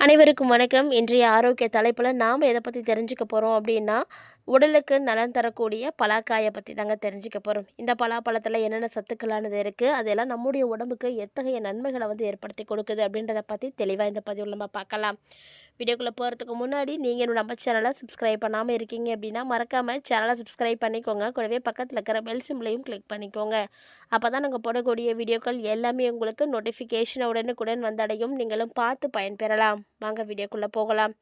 அனைவருக்கும் வணக்கம். இன்றைய ஆரோக்கிய தலைப்புல நாம எத பத்தி தெரிஞ்சுக்க போறோம் அப்படின்னா, உடலுக்கு நலன் தரக்கூடிய பலாக்காய பத்தி தாங்க தெரிஞ்சுக்க போறோம். இந்த பலாப்பழத்துல என்னென்ன சத்துக்களானது இருக்கு, அதெல்லாம் நம்முடைய உடம்புக்கு எத்தகைய நன்மைகள ஏற்படுத்தி கொடுக்குது அப்படின்றத பத்தி தெளிவா இந்த பதிவுல நம்ம பார்க்கலாம். வீடியோக்குள்ள போறதுக்கு முன்னாடி நீங்க இன்னும் நம்ம சேனல சப்ஸ்கிரைப் பண்ணாம இருக்கீங்க அப்படின்னா, மறக்காம சேனல சப்ஸ்கிரைப் பண்ணிக்கோங்க. கூடவே பக்கத்துல இருக்கிற பெல் சிம்பலையும் கிளிக் பண்ணிக்கோங்க. அப்பதான் நாங்க போடக்கூடிய வீடியோக்கள் எல்லாமே உங்களுக்கு நோட்டிஃபிகேஷன் உடனுக்குடன் வந்தடையும். நீங்களும் பார்த்து பயன்பெறலாம். வாங்க வீடியோக்குள்ளே போகலாம்.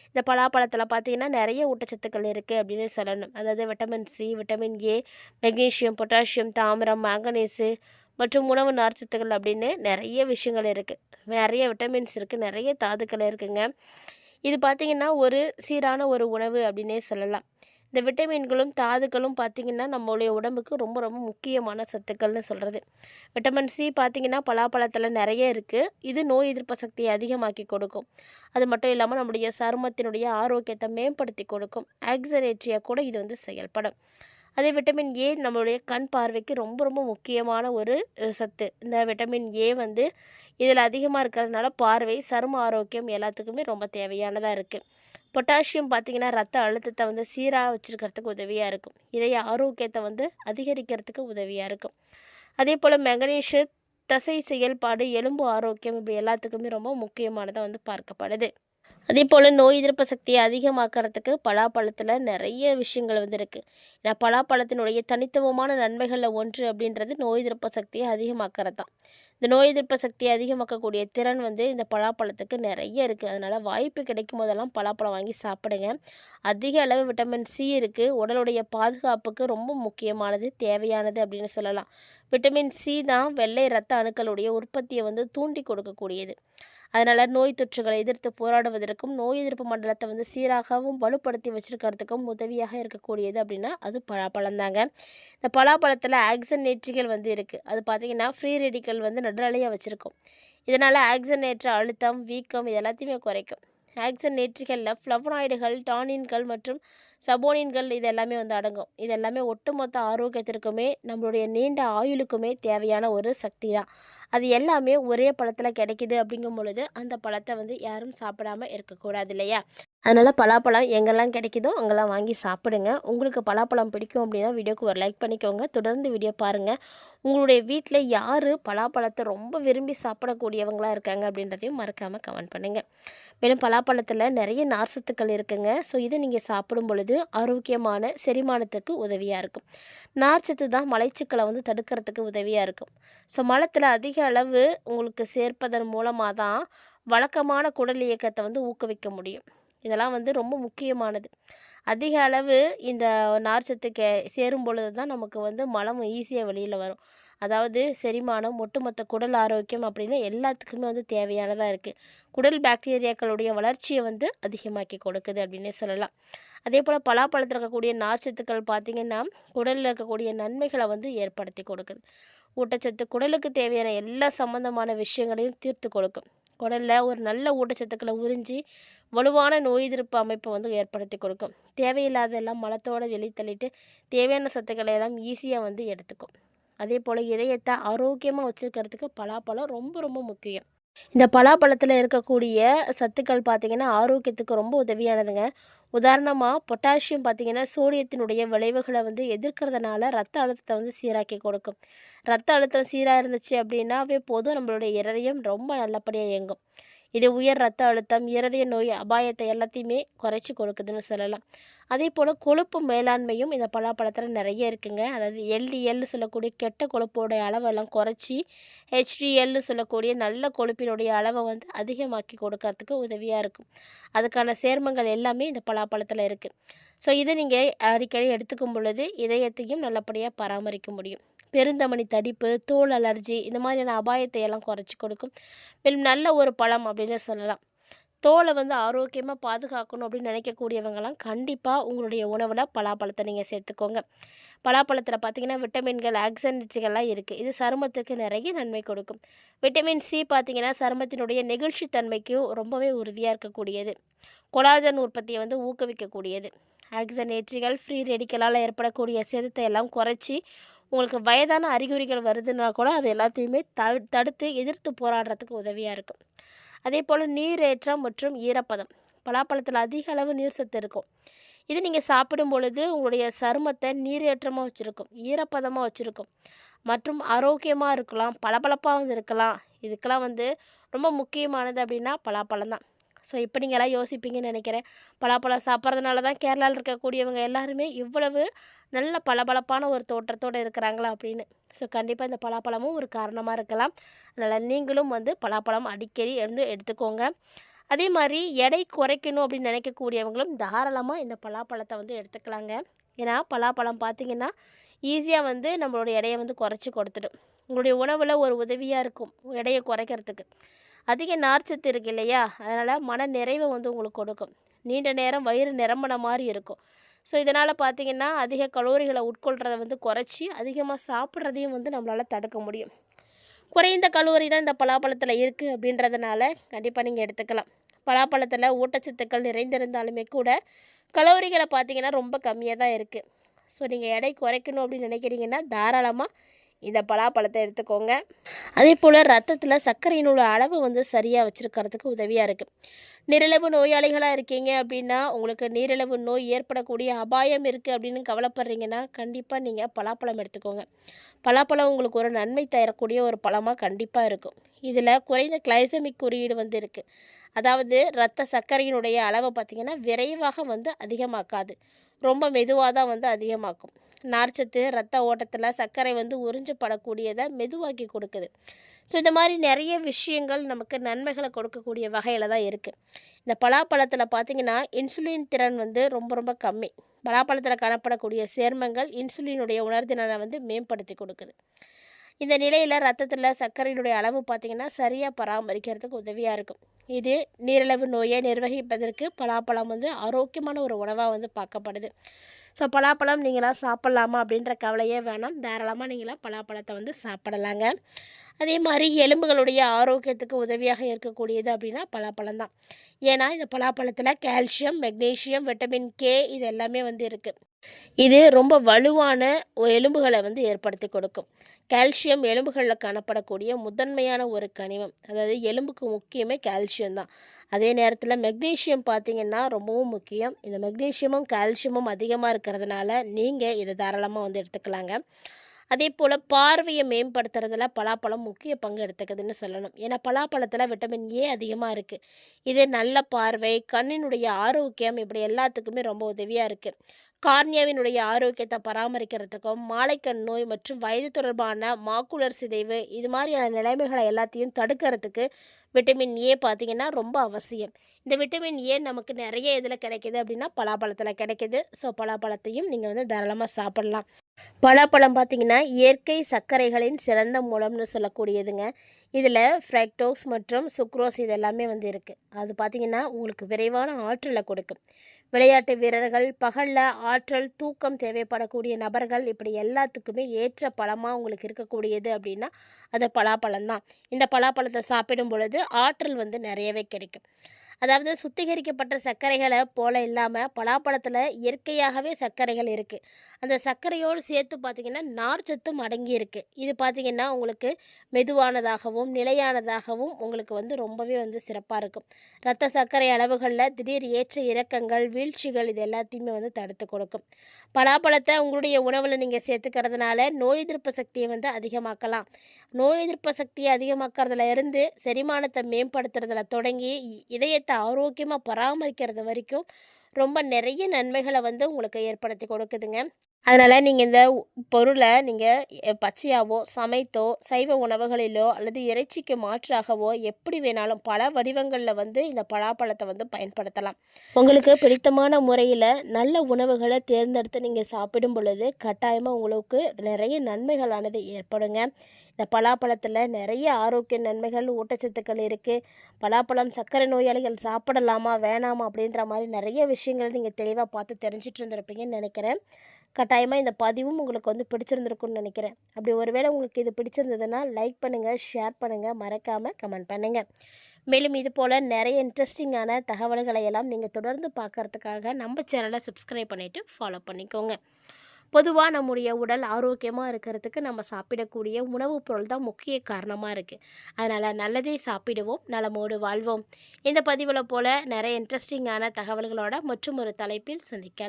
இந்த பலாப்பழத்தில் பார்த்தீங்கன்னா நிறைய ஊட்டச்சத்துக்கள் இருக்குது அப்படின்னு சொல்லணும். அதாவது vitamin C, vitamin A, magnesium, potassium, தாமிரம், மாங்கனீஸு மற்றும் உணவு நார்ச்சத்துக்கள் அப்படின்னு நிறைய விஷயங்கள் இருக்குது. நிறைய விட்டமின்ஸ் இருக்குது, நிறைய தாதுக்கள் இருக்குங்க. இது பார்த்திங்கன்னா ஒரு சீரான ஒரு உணவு அப்படின்னே சொல்லலாம். இந்த விட்டமின்களும் தாதுக்களும் பார்த்திங்கன்னா நம்மளுடைய உடம்புக்கு ரொம்ப ரொம்ப முக்கியமான சத்துக்கள்னு சொல்கிறது. விட்டமின் சி பார்த்திங்கன்னா பலாப்பழத்தில் நிறைய இருக்குது. இது நோய் எதிர்ப்பு சக்தியை அதிகமாக்கி கொடுக்கும். அது மட்டும் இல்லாமல் நம்முடைய சருமத்தினுடைய ஆரோக்கியத்தை மேம்படுத்தி கொடுக்கும். ஆக்சிஜனேற்றியாக கூட இது செயல்படும். அதே விட்டமின் ஏ நம்மளுடைய கண் பார்வைக்கு ரொம்ப ரொம்ப முக்கியமான ஒரு சத்து. இந்த விட்டமின் ஏ இதில் அதிகமாக இருக்கிறதுனால பார்வை, சரும ஆரோக்கியம் எல்லாத்துக்குமே ரொம்ப தேவையானதாக இருக்குது. பொட்டாசியம் பார்த்திங்கன்னா ரத்த அழுத்தத்தை சீராக வச்சுருக்கிறதுக்கு உதவியாக இருக்கும். இதய ஆரோக்கியத்தை அதிகரிக்கிறதுக்கு உதவியாக இருக்கும். அதே போல் மெக்னீஷிய தசை செயல்பாடு, எலும்பு ஆரோக்கியம் இப்படி எல்லாத்துக்குமே ரொம்ப முக்கியமானதாக பார்க்கப்படுது. அதே போல் நோய் எதிர்ப்பு சக்தியை அதிகமாக்கிறதுக்கு பலாப்பழத்தில் நிறைய விஷயங்கள் இருக்குது. ஏன்னா பலாப்பழத்தினுடைய தனித்துவமான நன்மைகளில் ஒன்று அப்படின்றது நோய் எதிர்ப்பு சக்தியை அதிகமாக்கிறது தான். இந்த நோய் எதிர்ப்பு சக்தியை அதிகமாக்கக்கூடிய திறன் இந்த பலாப்பழத்துக்கு நிறைய இருக்குது. அதனால் வாய்ப்பு கிடைக்கும் போதெல்லாம் பலாப்பழம் வாங்கி சாப்பிடுங்க. அதிக அளவு விட்டமின் சி இருக்குது. உடலுடைய பாதுகாப்புக்கு ரொம்ப முக்கியமானது, தேவையானது அப்படின்னு சொல்லலாம். விட்டமின் சி தான் வெள்ளை இரத்த அணுக்களுடைய உற்பத்தியை தூண்டி கொடுக்கக்கூடியது. அதனால் நோய் தொற்றுகளை எதிர்த்து போராடுவதற்கும் நோய் எதிர்ப்பு மண்டலத்தை சீராகவும் வலுப்படுத்தி வச்சுருக்கிறதுக்கும் உதவியாக இருக்கக்கூடியது அப்படின்னா அது பலாப்பழம் தாங்க. இந்த பலாப்பழத்தில் ஆக்சிஜனேற்றிகள் இருக்குது. அது பார்த்திங்கன்னா ஃப்ரீ ரெடிக்கல் நடுநிலையாக வச்சுருக்கும். இதனால் ஆக்சிஜனேற்ற அழுத்தம், வீக்கம் இது எல்லாத்தையுமே குறைக்கும். ஆக்சிஜனேற்றிகளில் ஃப்ளவனாய்டுகள், டானின்கள் மற்றும் சபோனின்கள் இது எல்லாமே அடங்கும். இது எல்லாமே ஒட்டுமொத்த ஆரோக்கியத்திற்குமே நம்மளுடைய நீண்ட ஆயுளுக்குமே தேவையான ஒரு சக்தி தான். அது எல்லாமே ஒரே பழத்தில் கிடைக்கிது அப்படிங்கும் பொழுது அந்த பழத்தை யாரும் சாப்பிடாமல் இருக்கக்கூடாது இல்லையா? அதனால் பலாப்பழம் எங்கெல்லாம் கிடைக்குதோ அங்கெல்லாம் வாங்கி சாப்பிடுங்க. உங்களுக்கு பலாப்பழம் பிடிக்கும் அப்படின்னா வீடியோக்கு ஒரு லைக் பண்ணிக்கோங்க. தொடர்ந்து வீடியோ பாருங்கள். உங்களுடைய வீட்டில் யார் பலாப்பழத்தை ரொம்ப விரும்பி சாப்பிடக்கூடியவங்களாக இருக்காங்க அப்படின்றதையும் மறக்காமல் கமெண்ட் பண்ணுங்கள். மேலும் பலாப்பழத்தில் நிறைய நார்ச்சத்துக்கள் இருக்குங்க. ஸோ இதை நீங்கள் சாப்பிடும் பொழுது ஆரோக்கியமான செரிமானத்துக்கு உதவியாக இருக்கும். நார்ச்சத்து தான் மலச்சிக்கலை தடுக்கிறதுக்கு உதவியாக இருக்கும். ஸோ மலத்தில் அதிக அளவு உங்களுக்கு சேர்ப்பதன் மூலமாக தான் வழக்கமான குடல் இயக்கத்தை ஊக்குவிக்க முடியும். இதெல்லாம் ரொம்ப முக்கியமானது. அதிக அளவு இந்த நார்ச்சத்து சேரும் பொழுது தான் நமக்கு மலம் ஈஸியாக வெளியில் வரும். அதாவது செரிமானம், ஒட்டுமொத்த குடல் ஆரோக்கியம் அப்படின்னு எல்லாத்துக்குமே தேவையானதாக இருக்குது. குடல் பாக்டீரியாக்களுடைய வளர்ச்சியை அதிகமாக்கி கொடுக்குது அப்படின்னே சொல்லலாம். அதே போல் பலாப்பழத்தில் இருக்கக்கூடிய நார்ச்சத்துக்கள் பார்த்திங்கன்னா குடலில் இருக்கக்கூடிய நன்மைகளை ஏற்படுத்தி கொடுக்குது. ஊட்டச்சத்து குடலுக்கு தேவையான எல்லா சம்மந்தமான விஷயங்களையும் தீர்த்து கொடுக்கும். குடலில் ஒரு நல்ல ஊட்டச்சத்துக்களை உறிஞ்சி வலுவான நோய் எதிர்ப்பு அமைப்பை ஏற்படுத்தி கொடுக்கும். தேவையில்லாதெல்லாம் மலத்தோடு வெளித்தள்ளிட்டு தேவையான சத்துக்களை எல்லாம் ஈஸியாக எடுத்துக்கும். அதே போல் இதயத்தை ஆரோக்கியமாக வச்சுருக்கிறதுக்கு பலாப்பழம் ரொம்ப ரொம்ப முக்கியம். இந்த பலாப்பழத்தில் இருக்கக்கூடிய சத்துக்கள் பார்த்திங்கன்னா ஆரோக்கியத்துக்கு ரொம்ப உதவியானதுங்க. உதாரணமாக பொட்டாசியம் பார்த்திங்கன்னா சோடியத்தினுடைய விளைவுகளை எதிர்க்கிறதுனால ரத்த அழுத்தத்தை சீராக்கி கொடுக்கும். ரத்த அழுத்தம் சீராக இருந்துச்சு அப்படின்னாவே போதும், நம்மளுடைய இதயம் ரொம்ப நல்லபடியாக இயங்கும். இது உயர் ரத்த அழுத்தம், இருதய நோய் அபாயத்தை எல்லாத்தையுமே குறைச்சி கொடுக்குதுன்னு சொல்லலாம். அதே போல் கொழுப்பு மேலாண்மையும் இந்த பலாப்பழத்தில் நிறைய இருக்குங்க. அதாவது எல்டிஎல்னு சொல்லக்கூடிய கெட்ட கொழுப்போடைய அளவெல்லாம் குறைச்சி ஹெச்டிஎல்னு சொல்லக்கூடிய நல்ல கொழுப்பினுடைய அளவை அதிகமாக்கி கொடுக்கறதுக்கு உதவியாக இருக்கும். அதுக்கான சேர்மங்கள் எல்லாமே இந்த பலாப்பழத்தில் இருக்குது. ஸோ இதை நீங்கள் அடிக்கடி எடுத்துக்கும் பொழுது இதயத்தையும் நல்லபடியாக பராமரிக்க முடியும். பெருந்தமனி தடிப்பு, தோல் அலர்ஜி இந்த மாதிரியான அபாயத்தை எல்லாம் குறைச்சி கொடுக்கும். மேலும் நல்ல ஒரு பழம் அப்படின்னு சொல்லலாம். தோலை ஆரோக்கியமாக பாதுகாக்கணும் அப்படின்னு நினைக்கக்கூடியவங்களாம் கண்டிப்பாக உங்களுடைய உணவில் பலாப்பழத்தை நீங்கள் சேர்த்துக்கோங்க. பலாப்பழத்தில் பார்த்திங்கன்னா விட்டமின்கள், ஆக்சிஜனேட்டுகள்லாம் இருக்குது. இது சருமத்துக்கு நிறைய நன்மை கொடுக்கும். விட்டமின் சி பார்த்திங்கன்னா சருமத்தினுடைய நெகிழ்ச்சி தன்மைக்கும் ரொம்பவே உறுதியாக இருக்கக்கூடியது. கொலாஜன் உற்பத்தியை ஊக்குவிக்கக்கூடியது. ஆக்சிஜனேட்டுகள் ஃப்ரீ ரெடிக்கலால் ஏற்படக்கூடிய சேதத்தை எல்லாம் குறைச்சி உங்களுக்கு வயதான அறிகுறிகள் வருதுன்னா கூட அது எல்லாத்தையுமே தடுத்து எதிர்த்து போராடுறதுக்கு உதவியாக இருக்கும். அதேபோல் நீரேற்றம் மற்றும் ஈரப்பதம். பலாப்பழத்தில் அதிக அளவு நீர் சத்து இருக்கும். இது நீங்கள் சாப்பிடும் பொழுது உங்களுடைய சருமத்தை நீரேற்றமாக வச்சுருக்கும், ஈரப்பதமாக வச்சுருக்கும் மற்றும் ஆரோக்கியமாக இருக்கலாம், பளபளப்பாகவும் இருக்கலாம். இதுக்கெல்லாம் ரொம்ப முக்கியமானது அப்படின்னா பலாப்பழம் தான். ஸோ இப்போ நீங்கள்லாம் யோசிப்பீங்கன்னு நினைக்கிறேன். பலாப்பழம் சாப்பிட்றதுனால தான் கேரளாவில் இருக்கக்கூடியவங்க எல்லாருமே இவ்வளவு நல்ல பளபளப்பான ஒரு தோற்றத்தோடு இருக்கிறாங்களா அப்படின்னு. ஸோ கண்டிப்பாக இந்த பலாப்பழமும் ஒரு காரணமாக இருக்கலாம். அதனால் நீங்களும் பலாப்பழம் அடிக்கடி எடுத்துக்கோங்க. அதே மாதிரி எடை குறைக்கணும் அப்படின்னு நினைக்கக்கூடியவங்களும் தாராளமாக இந்த பலாப்பழத்தை எடுத்துக்கலாங்க. ஏன்னா பலாப்பழம் பார்த்திங்கன்னா ஈஸியாக நம்மளோட எடையை குறைச்சி கொடுத்துடும். உங்களுடைய உணவில் ஒரு உதவியாக இருக்கும் எடையை குறைக்கிறதுக்கு. அதிக நார்ச்சத்து இருக்குது இல்லையா, அதனால் மன நிறைவை உங்களுக்கு கொடுக்கும். நீண்ட நேரம் வயிறு நிரம்பின மாதிரி இருக்கும். ஸோ இதனால் பார்த்திங்கன்னா அதிக கலோரிகளை உட்கொள்கிறத குறைச்சி அதிகமாக சாப்பிட்றதையும் நம்மளால் தடுக்க முடியும். குறைந்த கலோரி தான் இந்த பலாப்பழத்தில் இருக்குது அப்படின்றதுனால கண்டிப்பாக நீங்கள் எடுத்துக்கலாம். பலாப்பழத்தில் ஊட்டச்சத்துக்கள் நிறைந்திருந்தாலுமே கூட கலோரிகளை பார்த்திங்கன்னா ரொம்ப கம்மியாக தான் இருக்குது. ஸோ நீங்கள் எடை குறைக்கணும் அப்படின்னு நினைக்கிறீங்கன்னா தாராளமாக இந்த பலாப்பழத்தை எடுத்துக்கோங்க. அதே போல் ரத்தத்தில் சர்க்கரையினோட அளவு சரியாக வச்சுருக்கிறதுக்கு உதவியாக இருக்குது. நீரிழிவு நோயாளிகளாக இருக்கீங்க அப்படின்னா, உங்களுக்கு நீரிழிவு நோய் ஏற்படக்கூடிய அபாயம் இருக்குது அப்படின்னு கவலைப்படுறீங்கன்னா கண்டிப்பாக நீங்கள் பலாப்பழம் எடுத்துக்கோங்க. பலாப்பழம் உங்களுக்கு ஒரு நன்மை தரக்கூடிய ஒரு பழமாக கண்டிப்பாக இருக்கும். இதில் குறைந்த கிளைசமிக் குறியீடு இருக்குது. அதாவது இரத்த சர்க்கரையினுடைய அளவை பார்த்திங்கன்னா விரைவாக அதிகமாக்காது, ரொம்ப மெதுவாக தான் அதிகமாக்கும். நார்ச்சத்து இரத்த ஓட்டத்தில் சர்க்கரை உறிஞ்சப்படக்கூடியதை மெதுவாக்கி கொடுக்குது. ஸோ இந்த மாதிரி நிறைய விஷயங்கள் நமக்கு நன்மைகளை கொடுக்கக்கூடிய வகையில் தான் இருக்குது. இந்த பலாப்பழத்தில் பார்த்திங்கன்னா இன்சுலின் திறன் ரொம்ப ரொம்ப கம்மி. பலாப்பழத்தில் காணப்படக்கூடிய சேர்மங்கள் இன்சுலினுடைய உணர்திறனை மேம்படுத்தி கொடுக்குது. இந்த நிலையில் ரத்தத்தில் சர்க்கரையினுடைய அளவு பார்த்திங்கன்னா சரியாக பராமரிக்கிறதுக்கு உதவியாக இருக்கும். இது நீரிழிவு நோயை நிர்வகிப்பதற்கு பலாப்பழம் ஆரோக்கியமான ஒரு உணவாக பார்க்கப்படுது. ஸோ பலாப்பழம் நீங்களாம் சாப்பிட்லாமா அப்படின்ற கவலையே வேணாம், தாராளமாக நீங்களாம் பலாப்பழத்தை சாப்பிடலாங்க. அதே மாதிரி எலும்புகளுடைய ஆரோக்கியத்துக்கு உதவியாக இருக்கக்கூடியது அப்படின்னா பலாப்பழம் தான். ஏன்னா இந்த பலாப்பழத்தில் கால்சியம், மெக்னீஷியம், விட்டமின் கே இது எல்லாமே இருக்குது. இது ரொம்ப வலுவான எலும்புகளை ஏற்படுத்தி கொடுக்கும். கால்சியம் எலும்புகளில் காணப்படக்கூடிய முதன்மையான ஒரு கனிமம். அதாவது எலும்புக்கு முக்கியமே கால்சியம் தான். அதே நேரத்தில் மெக்னீஷியம் பார்த்திங்கன்னா ரொம்பவும் முக்கியம். இந்த மெக்னீஷியமும் கால்சியமும் அதிகமாக இருக்கிறதுனால நீங்கள் இதை தாராளமாக எடுத்துக்கலாங்க. அதே போல் பார்வையை மேம்படுத்துறதுல பலாப்பழம் முக்கிய பங்கு எடுத்துக்குதுன்னு சொல்லணும். ஏன்னா பலாப்பழத்தில் விட்டமின் ஏ அதிகமாக இருக்குது. இது நல்ல பார்வை, கண்ணினுடைய ஆரோக்கியம் இப்படி எல்லாத்துக்குமே ரொம்ப உதவியாக இருக்குது. கார்னியாவினுடைய ஆரோக்கியத்தை பராமரிக்கிறதுக்கும், மாலைக்கண் நோய் மற்றும் வயது தொடர்பான மாக்குலர் சிதைவு இது மாதிரியான நிலைமைகளை எல்லாத்தையும் தடுக்கிறதுக்கு விட்டமின் ஏ பார்த்திங்கன்னா ரொம்ப அவசியம். இந்த விட்டமின் ஏ நமக்கு நிறைய இதில் கிடைக்கிது அப்படின்னா பலாப்பழத்தில் கிடைக்கிது. ஸோ பலாப்பழத்தையும் நீங்கள் தாராளமாக சாப்பிட்லாம். பலாப்பழம் பார்த்திங்கன்னா இயற்கை சர்க்கரைகளின் சிறந்த மூலம்னு சொல்லக்கூடியதுங்க. இதில் ஃப்ரக்டோஸ் மற்றும் சுக்ரோஸ் இது எல்லாமே இருக்குது. அது பார்த்திங்கன்னா உங்களுக்கு விரைவான ஆற்றலை கொடுக்கும். விளையாட்டு வீரர்கள், பகலில் ஆற்றல், தூக்கம் தேவைப்படக்கூடிய நபர்கள் இப்படி எல்லாத்துக்குமே ஏற்ற பழமாக உங்களுக்கு இருக்கக்கூடியது அப்படின்னா அது பலாப்பழம் தான். இந்த பலாப்பழத்தை சாப்பிடும் பொழுது ஆற்றல் நிறையவே கிடைக்கும். அதாவது சுத்திகரிக்கப்பட்ட சர்க்கரைகளை போல இல்லாமல் பலாப்பழத்தில் இயற்கையாகவே சர்க்கரைகள் இருக்குது. அந்த சர்க்கரையோடு சேர்த்து பார்த்திங்கன்னா நார்ச்சத்தும் அடங்கி இருக்குது. இது பார்த்திங்கன்னா உங்களுக்கு மெதுவானதாகவும் நிலையானதாகவும் உங்களுக்கு ரொம்பவே சிறப்பாக இருக்கும். இரத்த சர்க்கரை அளவுகளில் திடீர் ஏற்ற இறக்கங்கள், வீழ்ச்சிகள் இது எல்லாத்தையுமே தடுத்து கொடுக்கும். பலாப்பழத்தை உங்களுடைய உணவில் நீங்கள் சேர்த்துக்கிறதுனால நோய் எதிர்ப்பு சக்தியை அதிகமாக்கலாம். நோய் எதிர்ப்பு சக்தியை அதிகமாக்கிறதுல இருந்து செரிமானத்தை மேம்படுத்துறதுல தொடங்கி இதயத்தை ஆரோக்கியமாக பராமரிக்கிறது வரைக்கும் ரொம்ப நிறைய நன்மைகளை உங்களுக்கு ஏற்படுத்தி கொடுக்குதுங்க. அதனால் நீங்கள் இந்த பொருளை நீங்கள் பச்சையாவோ சமைத்தோ சைவ உணவுகளிலோ அல்லது இறைச்சிக்கு மாற்றாகவோ எப்படி வேணாலும் பல வடிவங்களில் இந்த பலாப்பழத்தை பயன்படுத்தலாம். உங்களுக்கு பிடித்தமான முறையில் நல்ல உணவுகளை தேர்ந்தெடுத்து நீங்கள் சாப்பிடும் பொழுது கட்டாயமாக உங்களுக்கு நிறைய நன்மைகளானது ஏற்படுங்க. இந்த பலாப்பழத்தில் நிறைய ஆரோக்கிய நன்மைகள், ஊட்டச்சத்துக்கள் இருக்குது. பலாப்பழம் சர்க்கரை நோயாளிகள் சாப்பிடலாமா வேணாமா அப்படின்ற மாதிரி நிறைய விஷயங்கள் நீங்கள் தெளிவாக பார்த்து தெரிஞ்சிட்டு இருந்திருப்பீங்கன்னு நினைக்கிறேன். கட்டாயமாக இந்த பதிவும் உங்களுக்கு பிடிச்சிருந்துருக்குன்னு நினைக்கிறேன். அப்படி ஒருவேளை உங்களுக்கு இது பிடிச்சிருந்ததுன்னா லைக் பண்ணுங்கள், ஷேர் பண்ணுங்கள், மறக்காமல் கமெண்ட் பண்ணுங்கள். மேலும் இது போல் நிறைய இன்ட்ரெஸ்டிங்கான தகவல்களை எல்லாம் நீங்கள் தொடர்ந்து பார்க்குறதுக்காக நம்ம சேனலை சப்ஸ்கிரைப் பண்ணிவிட்டு ஃபாலோ பண்ணிக்கோங்க. பொதுவா நம்முடைய உடல் ஆரோக்கியமா இருக்கிறதுக்கு நம்ம சாப்பிடக்கூடிய உணவுப் பொருள் தான் முக்கிய காரணமா இருக்கு. அதனால நல்லதே சாப்பிடுவோம், நலமோடு வாழ்வோம். இந்த பதிவுல போல நிறைய இன்ட்ரெஸ்டிங்கான தகவல்களோட மற்றும் ஒரு தலைப்பில் சந்திக்கலாம்.